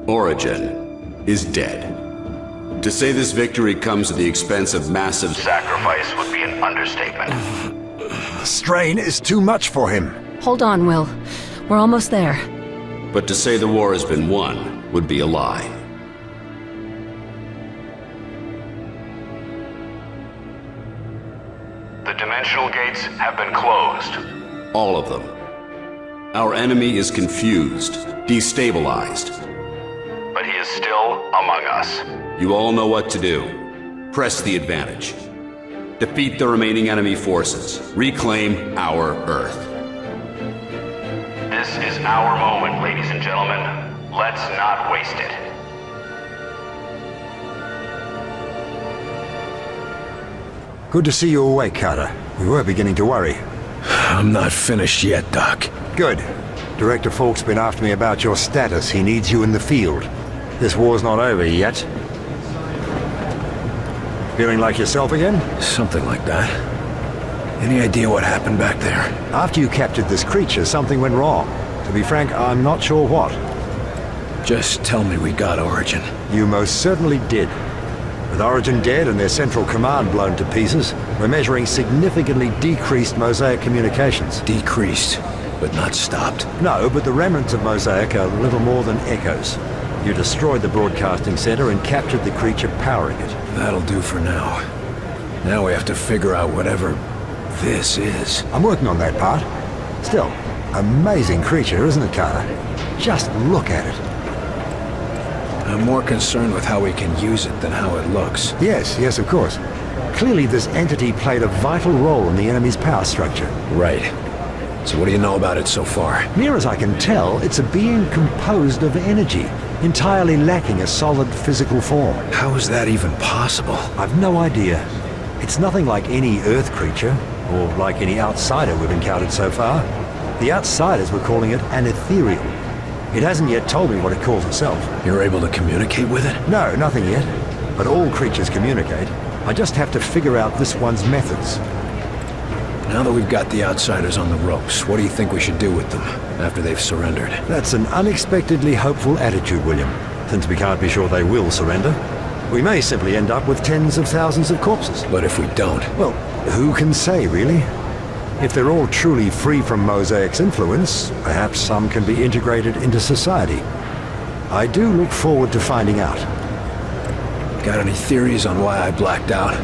Origin is dead. To say this victory comes at the expense of massive sacrifice would be an understatement. The strain is too much for him. Hold on, Will. We're almost there. But to say the war has been won would be a lie. The dimensional gates have been closed. All of them. Our enemy is confused, destabilized. But he is still among us. You all know what to do. Press the advantage. Defeat the remaining enemy forces. Reclaim our Earth. This is our moment, ladies and gentlemen. Let's not waste it. Good to see you awake, Carter. We were beginning to worry. I'm not finished yet, Doc. Good. Director Falk's been after me about your status. He needs you in the field. This war's not over yet. Feeling like yourself again? Something like that. Any idea what happened back there? After you captured this creature, something went wrong. To be frank, I'm not sure what. Just tell me we got Origin. You most certainly did. With Origin dead and their central command blown to pieces, we're measuring significantly decreased Mosaic communications. Decreased, but not stopped. No, but the remnants of Mosaic are little more than echoes. You destroyed the broadcasting center and captured the creature powering it. That'll do for now. Now we have to figure out whatever this is. I'm working on that part. Still, amazing creature, isn't it, Carter? Just look at it. I'm more concerned with how we can use it than how it looks. Yes, of course. Clearly this entity played a vital role in the enemy's power structure. Right. So what do you know about it so far? Near as I can tell, it's a being composed of energy, entirely lacking a solid physical form. How is that even possible? I've no idea. It's nothing like any Earth creature, or like any outsider we've encountered so far. The outsiders were calling it an ethereal. It hasn't yet told me what it calls itself. You're able to communicate with it? No, nothing yet. But all creatures communicate. I just have to figure out this one's methods. Now that we've got the outsiders on the ropes, what do you think we should do with them after they've surrendered? That's an unexpectedly hopeful attitude, William. Since we can't be sure they will surrender, we may simply end up with tens of thousands of corpses. But if we don't? Well, who can say, really? If they're all truly free from Mosaic's influence, perhaps some can be integrated into society. I do look forward to finding out. Got any theories on why I blacked out?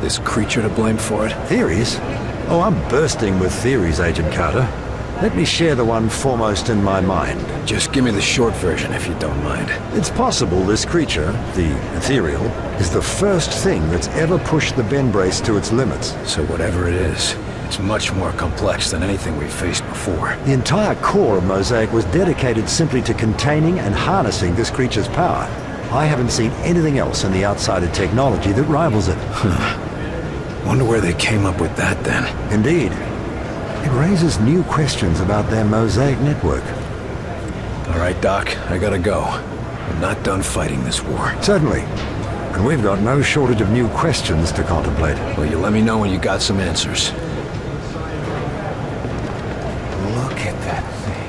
This creature to blame for it? Theories? Oh, I'm bursting with theories, Agent Carter. Let me share the one foremost in my mind. Just give me the short version if you don't mind. It's possible this creature, the ethereal, is the first thing that's ever pushed the Ben Brace to its limits. So whatever it is, it's much more complex than anything we've faced before. The entire core of Mosaic was dedicated simply to containing and harnessing this creature's power. I haven't seen anything else in the outsider technology that rivals it. Wonder where they came up with that then. Indeed. It raises new questions about their Mosaic network. All right, Doc, I gotta go. I'm not done fighting this war. Certainly. And we've got no shortage of new questions to contemplate. Well, you let me know when you got some answers. Look at that thing.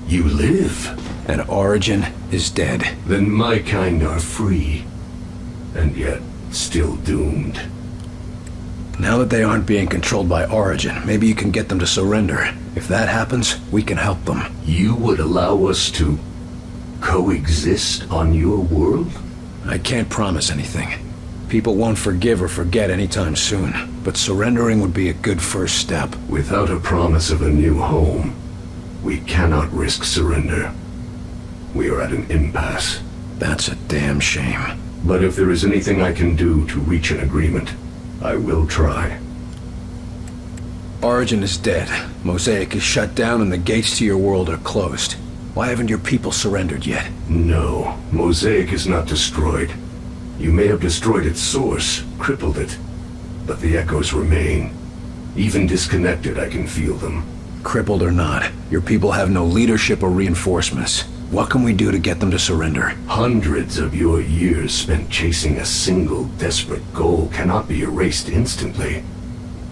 You live? And Origin is dead. Then my kind are free. And yet, still doomed. Now that they aren't being controlled by Origin, maybe you can get them to surrender. If that happens, we can help them. You would allow us to coexist on your world? I can't promise anything. People won't forgive or forget anytime soon, but surrendering would be a good first step. Without a promise of a new home, we cannot risk surrender. We are at an impasse. That's a damn shame. But if there is anything I can do to reach an agreement, I will try. Origin is dead. Mosaic is shut down and the gates to your world are closed. Why haven't your people surrendered yet? No, Mosaic is not destroyed. You may have destroyed its source, crippled it, but the echoes remain. Even disconnected, I can feel them. Crippled or not, your people have no leadership or reinforcements. What can we do to get them to surrender? Hundreds of your years spent chasing a single desperate goal cannot be erased instantly.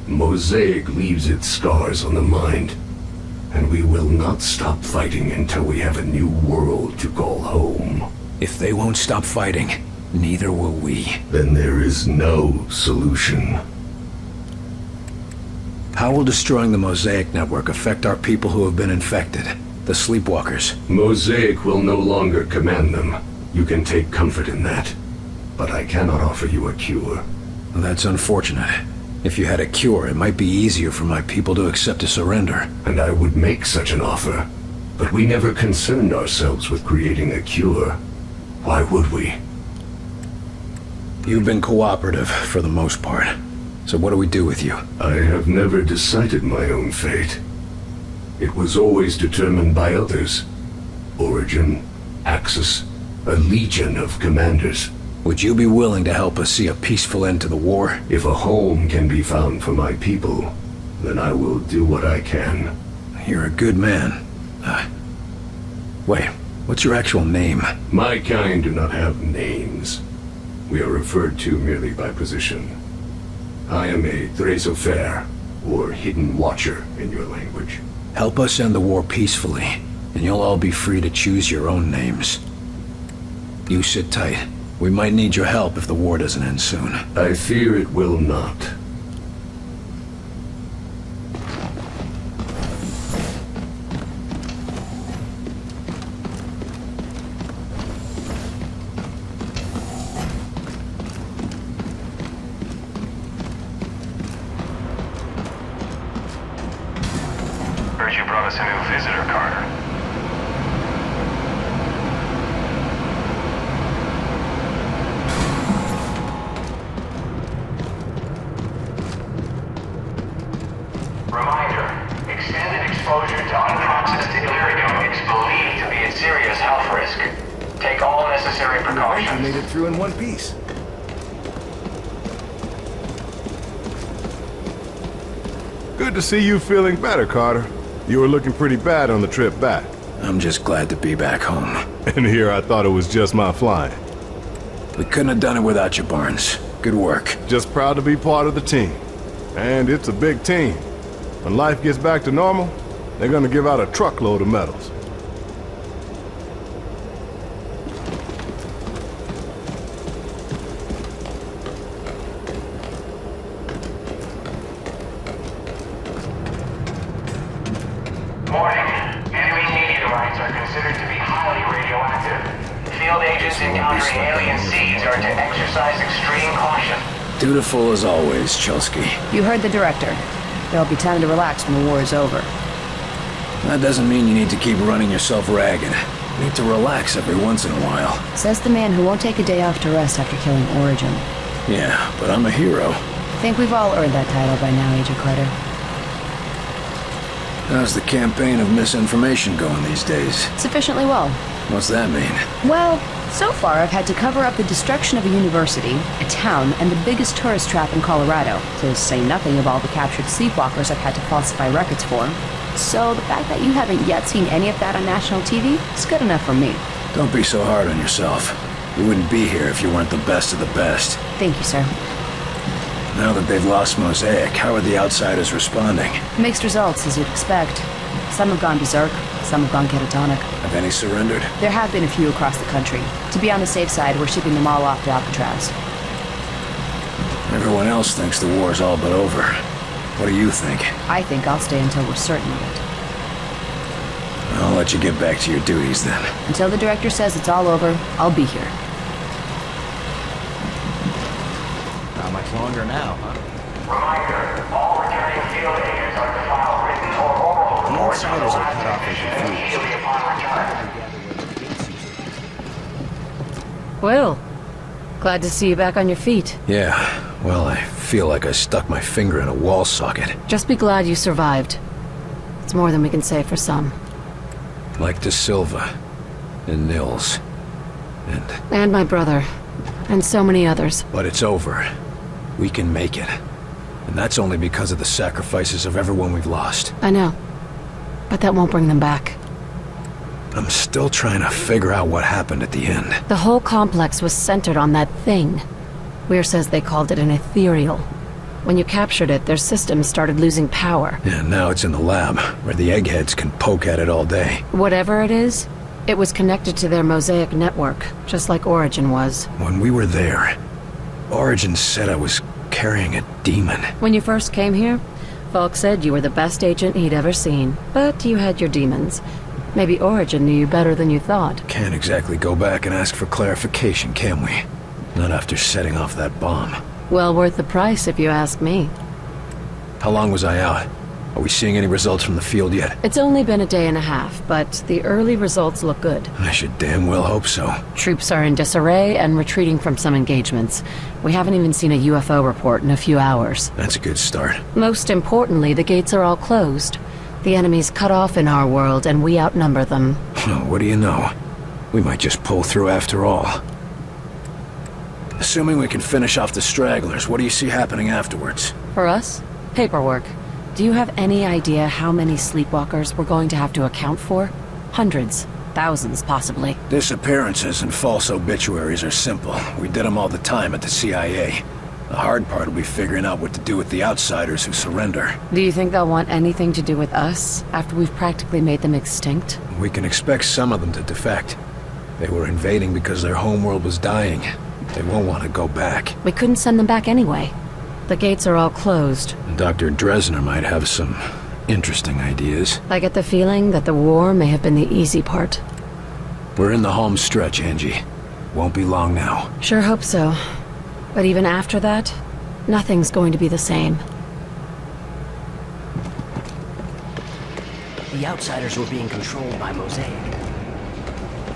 Mosaic leaves its scars on the mind, and we will not stop fighting until we have a new world to call home. If they won't stop fighting, neither will we. Then there is no solution. How will destroying the Mosaic network affect our people who have been infected? The Sleepwalkers. Mosaic will no longer command them. You can take comfort in that. But I cannot offer you a cure. That's unfortunate. If you had a cure, it might be easier for my people to accept a surrender. And I would make such an offer. But we never concerned ourselves with creating a cure. Why would we? You've been cooperative, for the most part. So what do we do with you? I have never decided my own fate. It was always determined by others. Origin, Axis, a legion of commanders. Would you be willing to help us see a peaceful end to the war? If a home can be found for my people, then I will do what I can. You're a good man. Wait, what's your actual name? My kind do not have names. We are referred to merely by position. I am a Dresofer, or Hidden Watcher in your language. Help us end the war peacefully, and you'll all be free to choose your own names. You sit tight. We might need your help if the war doesn't end soon. I fear it will not. Heard you brought us a new visitor, Carter. Reminder, extended exposure to unprocessed delirium is believed to be a serious health risk. Take all necessary precautions. You made it through in one piece. Good to see you feeling better, Carter. You were looking pretty bad on the trip back. I'm just glad to be back home. And here I thought it was just my flying. We couldn't have done it without you, Barnes. Good work. Just proud to be part of the team. And it's a big team. When life gets back to normal, they're gonna give out a truckload of medals. Morning. Enemy meteorites are considered to be highly radioactive. Field agents encountering alien seeds are to exercise extreme caution. Dutiful as always, Chelsky. You heard the director. There'll be time to relax when the war is over. That doesn't mean you need to keep running yourself ragged. You need to relax every once in a while. Says the man who won't take a day off to rest after killing Origin. Yeah, but I'm a hero. Think we've all earned that title by now, Agent Carter. How's the campaign of misinformation going these days? Sufficiently well. What's that mean? Well, so far I've had to cover up the destruction of a university, a town, and the biggest tourist trap in Colorado, to say nothing of all the captured sleepwalkers I've had to falsify records for. So the fact that you haven't yet seen any of that on national TV is good enough for me. Don't be so hard on yourself. You wouldn't be here if you weren't the best of the best. Thank you, sir. Now that they've lost Mosaic, how are the outsiders responding? Mixed results, as you'd expect. Some have gone berserk, some have gone catatonic. Have any surrendered? There have been a few across the country. To be on the safe side, we're shipping them all off to Alcatraz. Everyone else thinks the war's all but over. What do you think? I think I'll stay until we're certain of it. I'll let you get back to your duties then. Until the director says it's all over, I'll be here. Not much longer now, huh? Reminder, all returning field agents are to file written or oral The reports on the outsiders are last cut off and mission confused. immediately upon return. Will, glad to see you back on your feet. Yeah, well, I feel like I stuck my finger in a wall socket. Just be glad you survived. It's more than we can say for some. Like De Silva, and Nils, And my brother. And so many others. But it's over. We can make it. And that's only because of the sacrifices of everyone we've lost. I know. But that won't bring them back. I'm still trying to figure out what happened at the end. The whole complex was centered on that thing. Weir says they called it an ethereal. When you captured it, their systems started losing power. And now it's in the lab, where the eggheads can poke at it all day. Whatever it is, it was connected to their Mosaic network, just like Origin was. When we were there, Origin said I was carrying a demon. When you first came here, Falk said you were the best agent he'd ever seen. But you had your demons. Maybe Origin knew you better than you thought. Can't exactly go back and ask for clarification, can we? Not after setting off that bomb. Well worth the price, if you ask me. How long was I out? Are we seeing any results from the field yet? It's only been a day and a half, but the early results look good. I should damn well hope so. Troops are in disarray and retreating from some engagements. We haven't even seen a UFO report in a few hours. That's a good start. Most importantly, the gates are all closed. The enemy's cut off in our world, and we outnumber them. What do you know? We might just pull through after all. Assuming we can finish off the stragglers, what do you see happening afterwards? For us, paperwork. Do you have any idea how many sleepwalkers we're going to have to account for? Hundreds. Thousands, possibly. Disappearances and false obituaries are simple. We did them all the time at the CIA. The hard part will be figuring out what to do with the outsiders who surrender. Do you think they'll want anything to do with us after we've practically made them extinct? We can expect some of them to defect. They were invading because their homeworld was dying. They won't want to go back. We couldn't send them back anyway. The gates are all closed. Dr. Dresner might have some interesting ideas. I get the feeling that the war may have been the easy part. We're in the home stretch, Angie. Won't be long now. Sure hope so. But even after that, nothing's going to be the same. The outsiders were being controlled by Mosaic.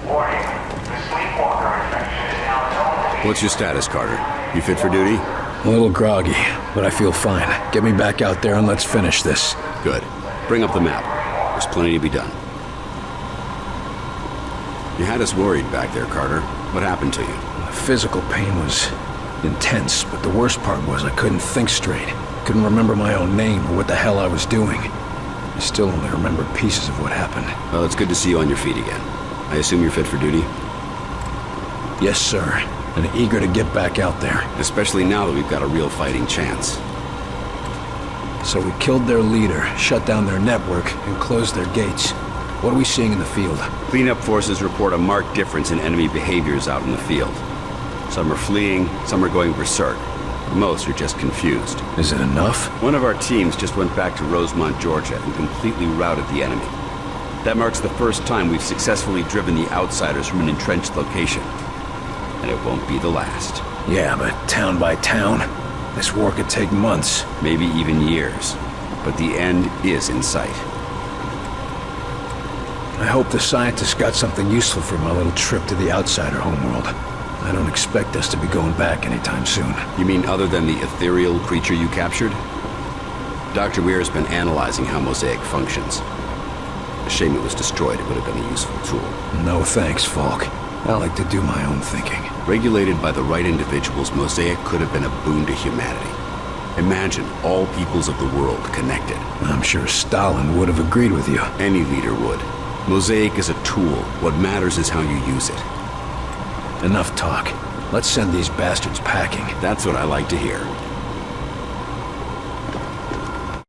Warning. The sleepwalker infection is now known to be... What's your status, Carter? You fit for duty? A little groggy, but I feel fine. Get me back out there and let's finish this. Good. Bring up the map. There's plenty to be done. You had us worried back there, Carter. What happened to you? The physical pain was intense, but the worst part was I couldn't think straight. Couldn't remember my own name or what the hell I was doing. I still only remember pieces of what happened. Well, it's good to see you on your feet again. I assume you're fit for duty? Yes, sir. And eager to get back out there. Especially now that we've got a real fighting chance. So we killed their leader, shut down their network, and closed their gates. What are we seeing in the field? Cleanup forces report a marked difference in enemy behaviors out in the field. Some are fleeing, some are going berserk. Most are just confused. Is it enough? One of our teams just went back to Rosemont, Georgia, and completely routed the enemy. That marks the first time we've successfully driven the outsiders from an entrenched location. And it won't be the last. Yeah, but town by town, this war could take months. Maybe even years. But the end is in sight. I hope the scientists got something useful from our little trip to the outsider homeworld. I don't expect us to be going back anytime soon. You mean other than the ethereal creature you captured? Dr. Weir has been analyzing how Mosaic functions. A shame it was destroyed. It would have been a useful tool. No thanks, Falk. I like to do my own thinking. Regulated by the right individuals, Mosaic could have been a boon to humanity. Imagine all peoples of the world connected. I'm sure Stalin would have agreed with you. Any leader would. Mosaic is a tool. What matters is how you use it. Enough talk. Let's send these bastards packing. That's what I like to hear.